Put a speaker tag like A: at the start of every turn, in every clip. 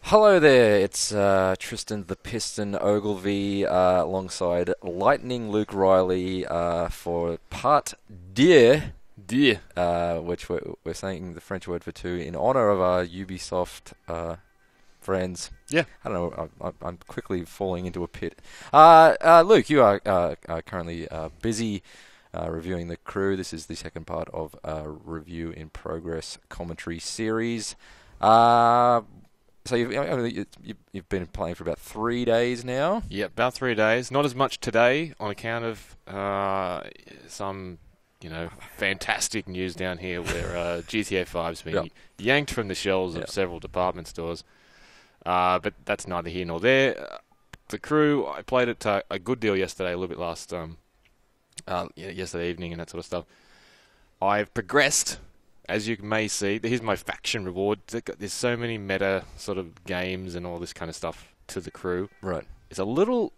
A: Hello there, it's Tristan the Piston Ogilvy alongside Lightning Luke Riley for part deux,
B: Dear.
A: which we're saying the French word for two in honor of our Ubisoft friends.
B: Yeah.
A: I don't know, I'm quickly falling into a pit. Luke, you are currently busy reviewing the crew. This is the second part of a review in progress commentary series. So you've been playing for about 3 days now?
B: Yeah, about 3 days. Not as much today on account of some, fantastic news down here where GTA 5's been yanked from the shelves of several department stores. But that's neither here nor there. The crew, I played it a good deal yesterday, a little bit last yesterday evening and that sort of stuff. I've progressed. As you may see, here's my faction reward. There's so many meta sort of games and all this kind of stuff to the crew.
A: Right.
B: It's a little...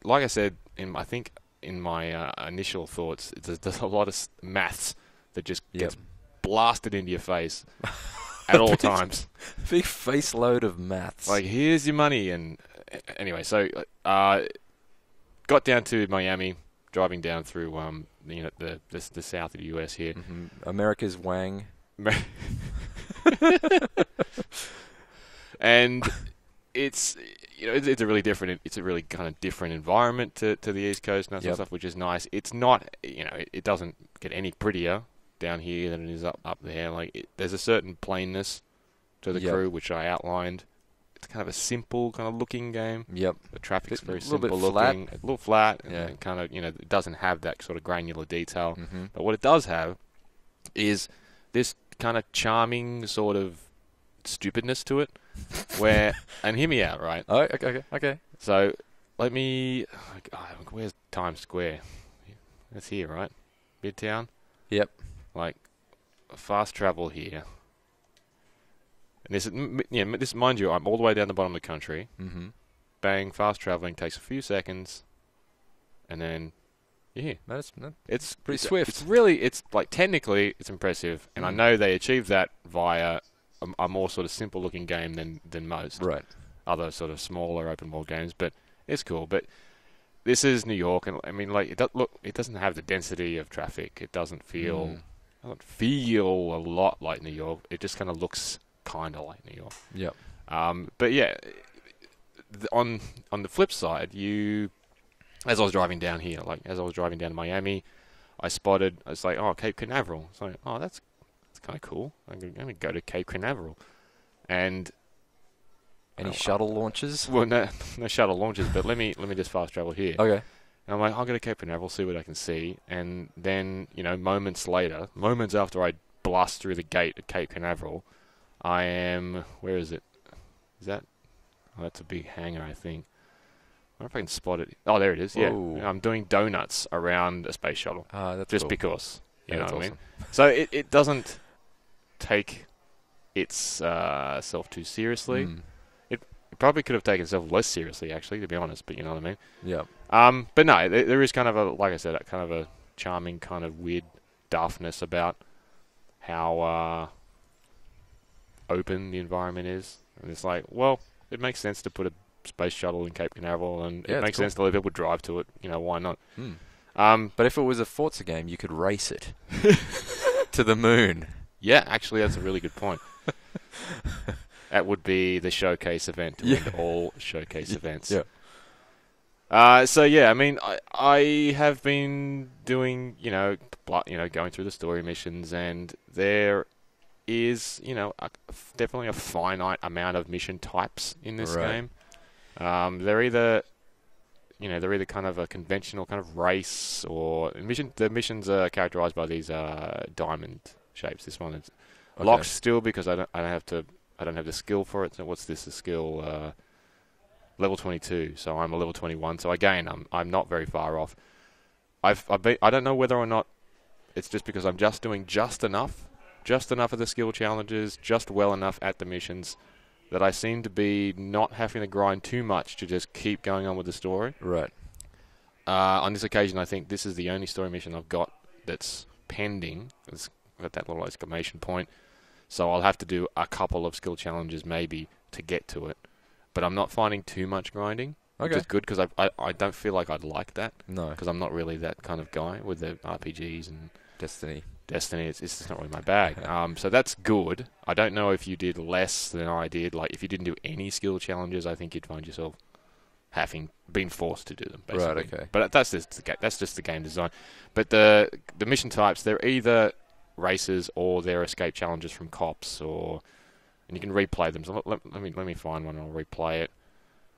B: like I said, in my initial thoughts, there's a lot of maths that just gets blasted into your face at all times.
A: Big face load of maths.
B: Like, here's your money. And anyway, so got down to Miami, driving down through the south of the US here.
A: Mm-hmm. America's Wang.
B: And it's it's a really kind of different environment to the East Coast and that sort of stuff, which is nice. It's not it doesn't get any prettier down here than it is up there. Like there's a certain plainness to the crew, which I outlined. It's kind of a simple kind of looking game.
A: Yep.
B: The traffic's very
A: simple
B: looking.
A: Flat.
B: A little flat. And kind of, it doesn't have that sort of granular detail.
A: Mm-hmm.
B: But what it does have is this kind of charming sort of stupidness to it. Where, and hear me out, right?
A: Oh, okay.
B: So, let me, where's Times Square? That's here, right? Midtown?
A: Yep.
B: Like, fast travel here. And this, mind you, I'm all the way down the bottom of the country.
A: Mm-hmm.
B: Bang, fast traveling takes a few seconds, and then you're here.
A: It's pretty swift.
B: It's like technically it's impressive, and I know they achieved that via a more sort of simple looking game than most other sort of smaller open world games. But it's cool. But this is New York, and I mean, like it doesn't have the density of traffic. It doesn't feel a lot like New York. It just kind of looks kind of like New York.
A: Yep.
B: But yeah, on the flip side, as I was driving down here, like as I was driving down to Miami, I was like, oh, Cape Canaveral. It's like, oh, that's kind of cool. I'm going to go to Cape Canaveral. And
A: any shuttle launches?
B: Well, no shuttle launches, but let me just fast travel here.
A: Okay.
B: And I'm like, I'll go to Cape Canaveral, see what I can see. And then, moments after I blast through the gate at Cape Canaveral, I am... Where is it? Is that... Oh, that's a big hangar, I think. I wonder if I can spot it. Oh, there it is, yeah.
A: Whoa.
B: I'm doing donuts around a space shuttle.
A: That's
B: just
A: cool.
B: because. You know what I mean?
A: Awesome.
B: So it doesn't take itself too seriously. It probably could have taken itself less seriously, actually, to be honest, but you know what I mean?
A: Yeah.
B: But no, there is kind of like I said, kind of a charming kind of weird daftness about how... open the environment is, and it's like, well, it makes sense to put a space shuttle in Cape Canaveral, and it makes sense to let people drive to it. Why not?
A: But if it was a Forza game, you could race it to the moon.
B: Yeah, actually, that's a really good point. That would be the showcase event to end all showcase events.
A: Yeah.
B: So yeah, I mean, I have been doing, going through the story missions, and there is, definitely a finite amount of mission types in this game. They're either kind of a conventional kind of race, or the missions are characterized by these diamond shapes. This one is locked still because I don't have the skill for it. So what's this? The skill level 22. So I'm a level 21. So again, I'm not very far off. I don't know whether or not it's just because I'm just doing just enough of the skill challenges, just well enough at the missions, that I seem to be not having to grind too much to just keep going on with the story.
A: Right.
B: On this occasion, I think this is the only story mission I've got that's pending. It's got that little exclamation point. So I'll have to do a couple of skill challenges maybe to get to it, but I'm not finding too much grinding, which is good because I don't feel like I'd like that.
A: No.
B: Because I'm not really that kind of guy with the RPGs and
A: Destiny.
B: It's just not really my bag. So that's good. I don't know if you did less than I did. Like, if you didn't do any skill challenges, I think you'd find yourself been forced to do them, basically.
A: Right, okay.
B: But that's just the game design. But the mission types, they're either races or they're escape challenges from cops, and you can replay them. So let me find one and I'll replay it.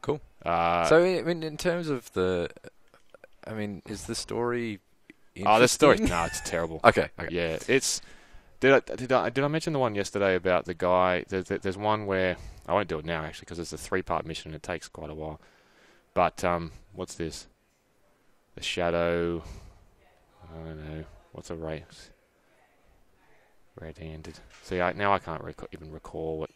A: Cool. So, I mean, in terms of is the story interesting?
B: Oh, the story? No, it's terrible.
A: Okay.
B: Yeah, it's... Did I mention the one yesterday about the guy? There's one where... I won't do it now, actually, because it's a 3-part mission and it takes quite a while. But, what's this? The Shadow... I don't know. What's a race? Red-handed. See, now I can't even recall what...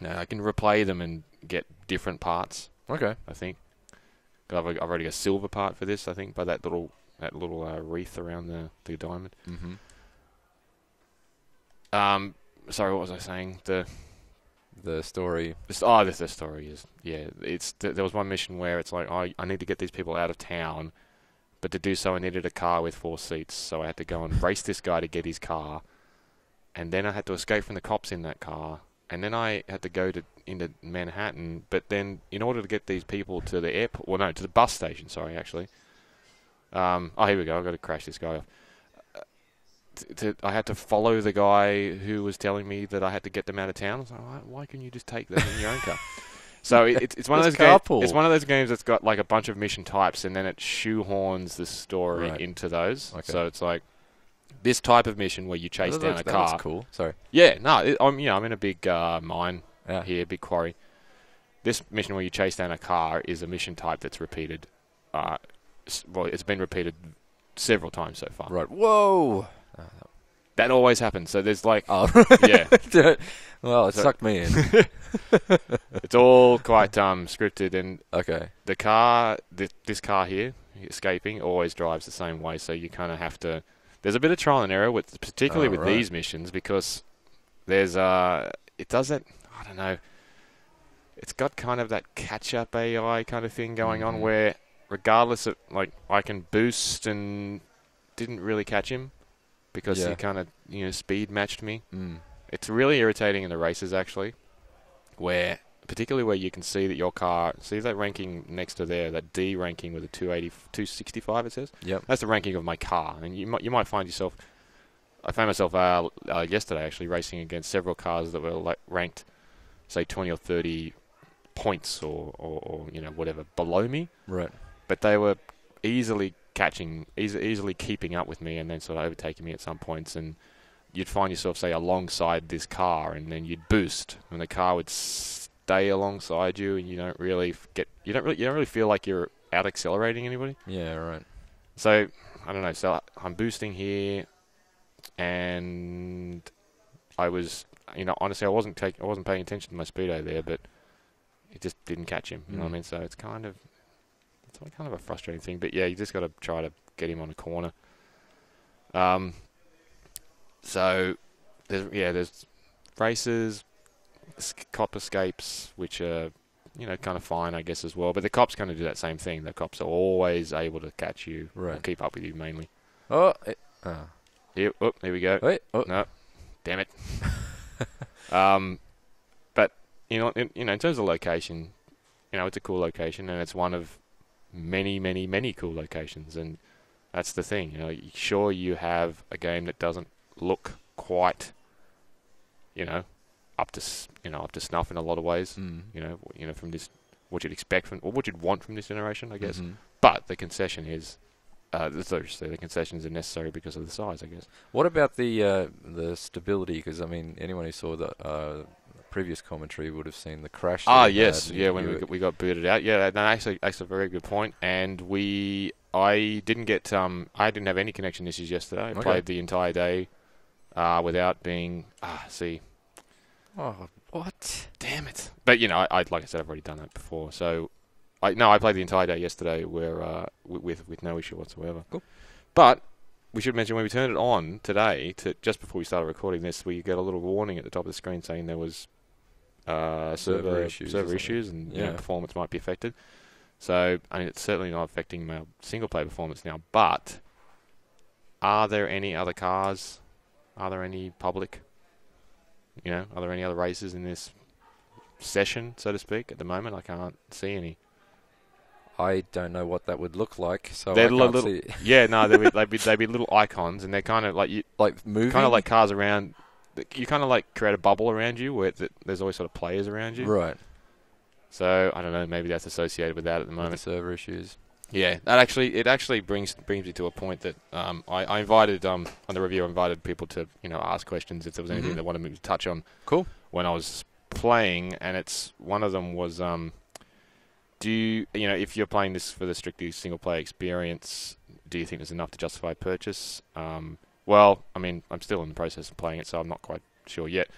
B: No, I can replay them and get different parts.
A: Okay.
B: I think. I've already got a silver part for this, I think, by that little wreath around the diamond.
A: Mm-hmm.
B: Sorry, what was I saying?
A: The story.
B: The story is, yeah. There was one mission where it's like, I need to get these people out of town, but to do so I needed a car with 4 seats, so I had to go and race this guy to get his car, and then I had to escape from the cops in that car, and then I had to go into Manhattan, but then in order to get these people to the airport, to the bus station, sorry, actually. Here we go, I've got to crash this guy off. I had to follow the guy who was telling me that I had to get them out of town. I was like, why can't you just take them in your own car? So it's one of those games. It's one of those games that's got like a bunch of mission types, and then it shoehorns the story into those. Okay. So it's like this type of mission where you chase down a car.
A: That's cool. Sorry.
B: Yeah, no, I'm in a big mine here, big quarry. This mission where you chase down a car is a mission type that's repeated. It's been repeated several times so far.
A: Right. Whoa.
B: That always happens. So there's like,
A: yeah. Well, it sucked me in.
B: It's all quite scripted, and
A: okay.
B: The car, this car here, escaping, always drives the same way. So you kind of have to. There's a bit of trial and error particularly with these missions, because there's it doesn't. I don't know. It's got kind of that catch-up AI kind of thing going on, where regardless of, like, I can boost and didn't really catch him because he kind of speed matched me. It's really irritating in the races, actually, particularly where you can see that your car, see that ranking next to there, that D ranking with a 265 it says?
A: Yep.
B: That's the ranking of my car, and you might find yourself, I found myself yesterday actually racing against several cars that were like ranked, say 20 or 30 points or whatever below me.
A: Right.
B: But they were easily keeping up with me, and then sort of overtaking me at some points, and you'd find yourself, say, alongside this car, and then you'd boost, and the car would stay alongside you, and you don't really feel like you're out accelerating anybody.
A: Yeah, right.
B: So I don't know. So I'm boosting here, and I was, honestly, I wasn't paying attention to my speedo there, but it just didn't catch him. You know what I mean? So it's kind of a frustrating thing. But yeah, you just got to try to get him on a corner. So there's races, cop escapes, which are kind of fine, I guess, as well. But the cops kind of do that same thing. The cops are always able to catch you, or keep up with you mainly. Here we go.
A: Wait. Oh.
B: No, damn it. But in terms of location, it's a cool location, and it's one of many, many, many cool locations, and that's the thing. Sure, you have a game that doesn't look quite, up to snuff in a lot of ways. From this, what you'd expect from, or what you'd want from this generation, I guess. But the concession is, the concessions are necessary because of the size, I guess.
A: What about the stability? Because anyone who saw the previous commentary would have seen the crash.
B: Yes, when we got booted out. Yeah, no, actually, that's a very good point. And I didn't have any connection issues yesterday. I played the entire day without being. See.
A: Oh, what?
B: Damn it! But like I said, I've already done that before. So, I played the entire day yesterday, where with no issue whatsoever.
A: Cool.
B: But we should mention when we turned it on today, just before we started recording this, we get a little warning at the top of the screen saying there was server
A: issues,
B: issues and you know, performance might be affected. So I mean, it's certainly not affecting my single player performance now. But are there any other cars? Are there any public? You know, are there any other races in this session, so to speak? At the moment, I can't see any.
A: I don't know what that would look like, so
B: They're
A: I can't see.
B: Yeah, no, they'd be little icons, and they're kind of like
A: moving,
B: kind of like cars around. You kind of like create a bubble around you where there's always sort of players around you.
A: Right.
B: So I don't know. Maybe that's associated with that at the moment.
A: With the server issues.
B: Yeah, it actually brings me to a point that I invited on the review. I invited people to ask questions if there was anything they wanted me to touch on.
A: Cool.
B: When I was playing, and it's one of them was do you if you're playing this for the strictly single player experience, do you think there's enough to justify purchase? Well, I mean, I'm still in the process of playing it, so I'm not quite sure yet.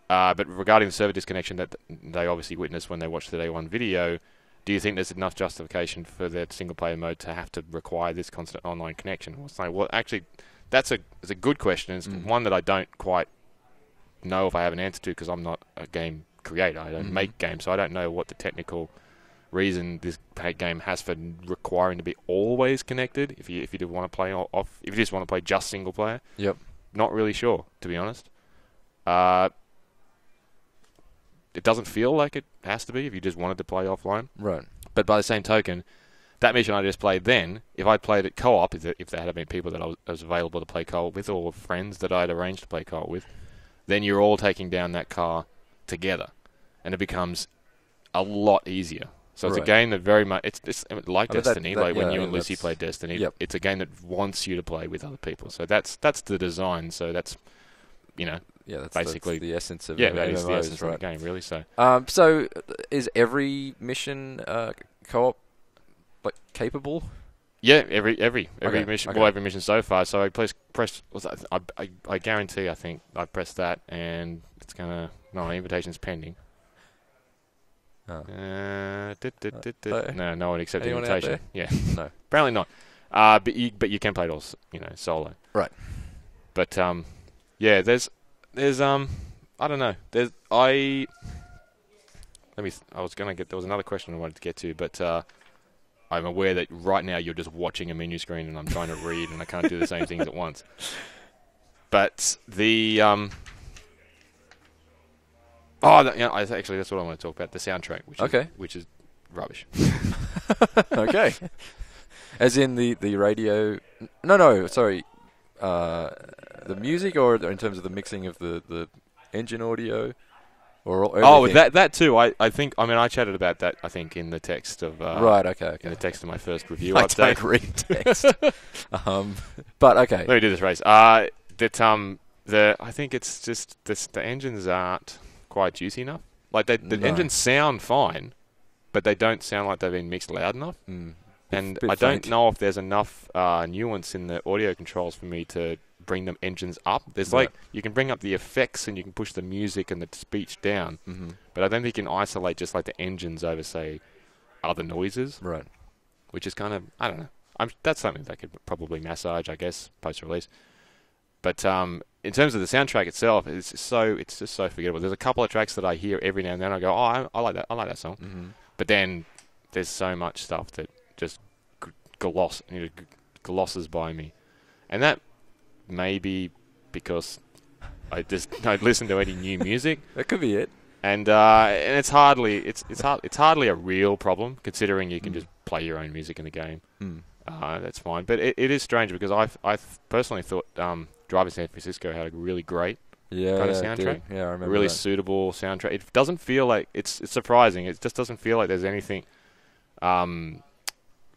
B: But regarding the server disconnection that they obviously witnessed when they watched the day one video, do you think there's enough justification for their single-player mode to have to require this constant online connection? Well, actually, it's a good question. It's one that I don't quite know if I have an answer to because I'm not a game creator. I don't make games, so I don't know what the technical reason this game has for requiring to be always connected. If you do want to play off, if you just want to play just single-player, not really sure, to be honest. It doesn't feel like it has to be if you just wanted to play offline.
A: Right.
B: But by the same token, that mission I just played then, if I played it co-op, if there had been people that I was available to play co-op with or friends that I'd arranged to play co-op with, then you're all taking down that car together. And it becomes a lot easier. So it's a game that very much... It's like Destiny, like when you and Lucy played Destiny. It's a game that wants you to play with other people. So that's the design. So that's,
A: that's
B: basically
A: the essence of
B: that is the essence of the game, really. So,
A: so is every mission co-op capable?
B: Yeah, every mission.
A: Okay.
B: Well, every mission so far. So I press. I guarantee. I think I pressed that, and it's gonna. No, invitation's pending.
A: Oh.
B: No one accepted the invitation. Yeah,
A: no,
B: apparently not. But you can play it all, solo.
A: Right.
B: But yeah, there's I don't know. I was gonna get. There was another question I wanted to get to, but I'm aware that right now you're just watching a menu screen and I'm trying to read and I can't do the same things at once. But the actually that's what I want to talk about. The soundtrack, which is rubbish.
A: Okay. As in the radio? No, sorry. The music, or in terms of the mixing of the engine audio, or everything?
B: that too. I think. I mean, I chatted about that. I think in the text of
A: right. Okay.
B: In the text of my first review
A: I
B: update.
A: don't read text. But okay.
B: Let me do this race. I think it's just the engines aren't quite juicy enough. Like the engines sound fine, but they don't sound like they've been mixed loud enough. And I don't know if there's enough nuance in the audio controls for me to bring the engines up. There's you can bring up the effects and you can push the music and the speech down, but I don't think you can isolate just like the engines over, say, other noises.
A: Right.
B: Which is kind of, I don't know. That's something that could probably massage, I guess, post-release. But in terms of the soundtrack itself, it's just so forgettable. There's a couple of tracks that I hear every now and then. I go, oh, I like that song. But then there's so much stuff that just glosses by me, and that may be because I just don't listen to any new music.
A: That could be it.
B: And it's hardly a real problem considering you can just play your own music in the game. That's fine, but it is strange because I personally thought Driving San Francisco had a really great kind of soundtrack.
A: Yeah, I remember
B: a really
A: that.
B: suitable soundtrack. It doesn't feel like it's surprising. It just doesn't feel like there's anything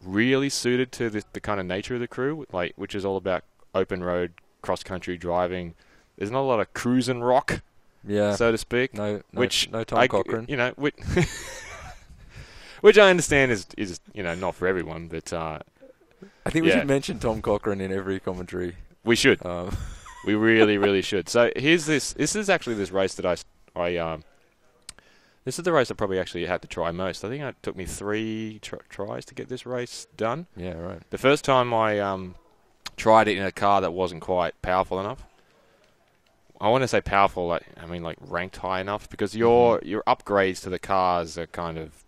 B: really suited to the kind of nature of the crew, which is all about open road cross country driving. There's not a lot of cruising rock.
A: Yeah,
B: so to speak.
A: No Tom Cochran.
B: Which I understand is not for everyone, but I
A: think we should mention Tom Cochran in every commentary.
B: We should. We really, really should. So here's this. This is actually this race that this is the race I probably actually had to try most. I think it took me 3 tries to get this race done.
A: Yeah, right.
B: The first time I tried it in a car that wasn't quite powerful enough. I want to say powerful. Like I mean, like ranked high enough because your upgrades to the cars are kind of.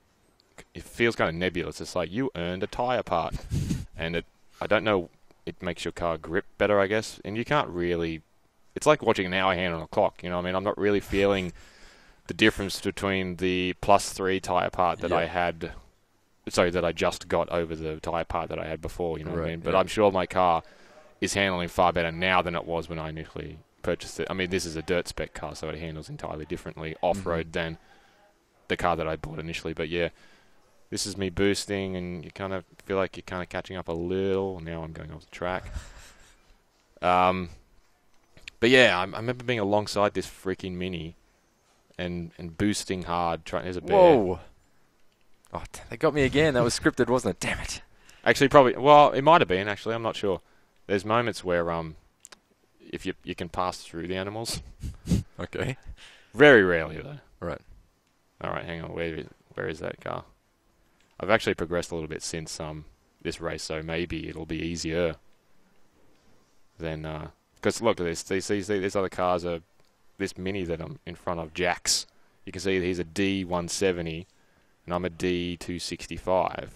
B: It feels kind of nebulous. It's like you earned a tire part, and I don't know. It makes your car grip better, I guess, and you can't really. It's like watching an hour hand on a clock. You know what I mean? I'm not really feeling the difference between the +3 tire part that I had. Sorry, that I just got over the tire part that I had before. You know what I mean? But I'm sure my car is handling far better now than it was when I initially purchased it. I mean, this is a dirt spec car, so it handles entirely differently off-road than the car that I bought initially. But yeah. This is me boosting, and you kind of feel like you're kind of catching up a little. Now I'm going off the track. But yeah, I remember being alongside this freaking Mini and boosting hard. There's a bear.
A: Whoa! Oh, they got me again. That was scripted, wasn't it? Damn it!
B: Actually, probably. Well, it might have been. Actually, I'm not sure. There's moments where if you can pass through the animals.
A: Okay.
B: Very rarely though.
A: Right.
B: All right. Hang on. Where is that car? I've actually progressed a little bit since this race, so maybe it'll be easier than because look at this. These other cars are this Mini that I'm in front of. Jax. You can see he's a D170, and I'm a D265.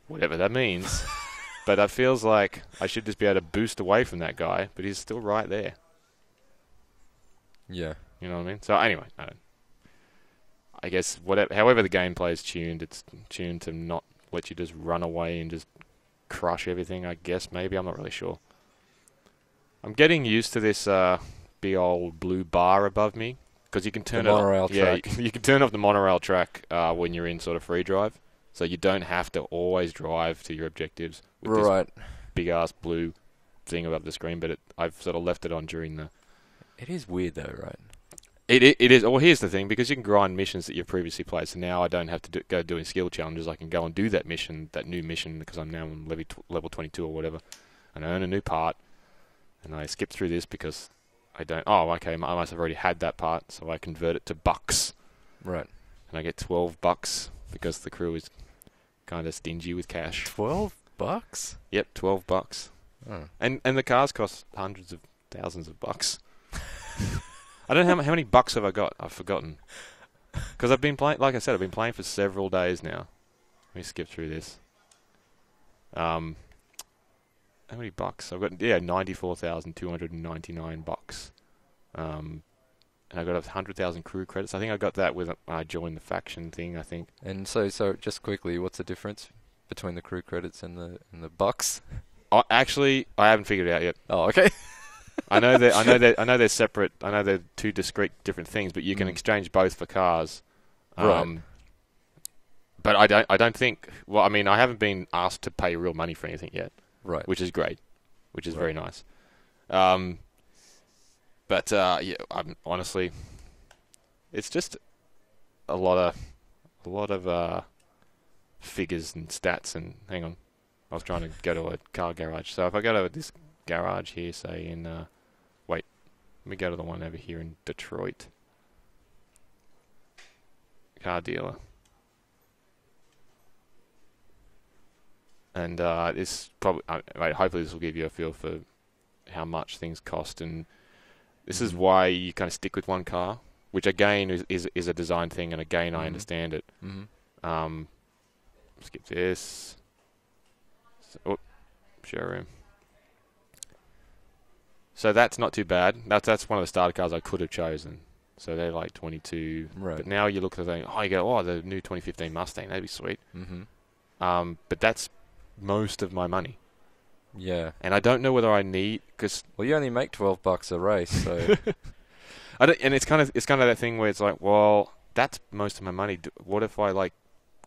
B: Whatever that means, but it feels like I should just be able to boost away from that guy, but he's still right there.
A: Yeah.
B: You know what I mean? So anyway, I guess however the gameplay is tuned, it's tuned to not let you just run away and just crush everything, I guess, maybe. I'm not really sure. I'm getting used to this big old blue bar above me, because you can turn
A: the monorail track.
B: Yeah, you can turn off the monorail track when you're in sort of free drive, so you don't have to always drive to your objectives with this big-ass blue thing above the screen, but I've sort of left it on during the...
A: It is weird, though, right?
B: It is. Well, here's the thing, because you can grind missions that you've previously played, so now I don't have to go doing skill challenges. I can go and do that new mission, because I'm now on level 22 or whatever, and I earn a new part, and I skip through this because I don't... Oh, okay, I must have already had that part, so I convert it to bucks.
A: Right.
B: And I get $12 because the crew is kind of stingy with cash.
A: $12?
B: Yep, $12.
A: Oh.
B: And the cars cost hundreds of thousands of bucks. I don't know how many bucks have I got. I've forgotten. Because I've been playing, like I said, I've been playing for several days now. Let me skip through this. How many bucks? I've got 94,299 bucks. And I got 100,000 crew credits. I think I got that when I joined the faction thing, I think.
A: And so just quickly, what's the difference between the crew credits and the bucks?
B: Actually, I haven't figured it out yet.
A: Oh, okay.
B: I know they're separate. I know they're two discrete different things, but you can exchange both for cars.
A: Right.
B: But I don't think. Well, I mean, I haven't been asked to pay real money for anything yet.
A: Right.
B: Which is great. Which is very nice. But yeah, honestly, it's just a lot of figures and stats. And hang on, I was trying to go to a car garage. So if I go to this garage here, say in wait, let me go to the one over here in Detroit. Car dealer. And this probably, hopefully this will give you a feel for how much things cost, and this is why you kind of stick with one car, which again is a design thing, and again I understand it. Skip this. Showroom. So that's not too bad. That's one of the starter cars I could have chosen. So they're like 22.
A: Right.
B: But now you look at the thing, the new 2015 Mustang, that'd be sweet. But that's most of my money.
A: Yeah.
B: And I don't know whether I need, because
A: well, you only make $12 a race, so
B: and it's kind of that thing where it's like, well, that's most of my money. What if I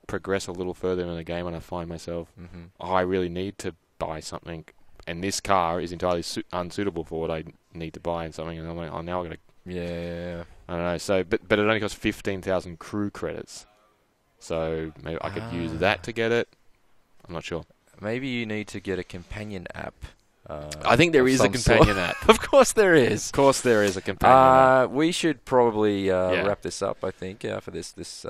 B: progress a little further in the game and I find myself, I really need to buy something, and this car is entirely unsuitable for what I need to buy and something, and I'm like, now I'm gonna.
A: Yeah.
B: I don't know. So, but it only costs 15,000 crew credits. So maybe I could use that to get it. I'm not sure.
A: Maybe you need to get a companion app.
B: I think there is a companion app.
A: Of course there is.
B: Of course there is a companion app.
A: We should probably wrap this up, I think, for this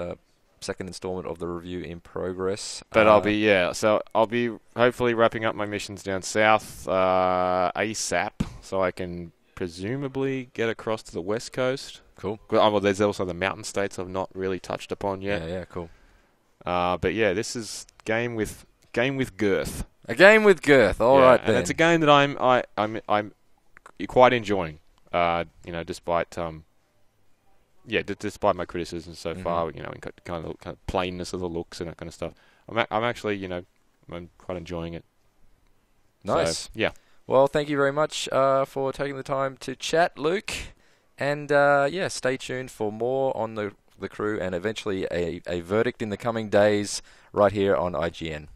A: second installment of the review in progress.
B: But I'll be hopefully wrapping up my missions down south ASAP, so I can presumably get across to the west coast.
A: Cool.
B: Well, there's also the mountain states I've not really touched upon yet.
A: Yeah, cool.
B: But yeah, this is game with girth.
A: A game with girth. All right, then.
B: And it's a game that I'm quite enjoying. Despite despite my criticisms so far, in kind of plainness of the looks and that kind of stuff, I'm actually, I'm quite enjoying it.
A: Nice.
B: So, yeah.
A: Well, thank you very much for taking the time to chat, Luke. And stay tuned for more on the crew and eventually a verdict in the coming days right here on IGN.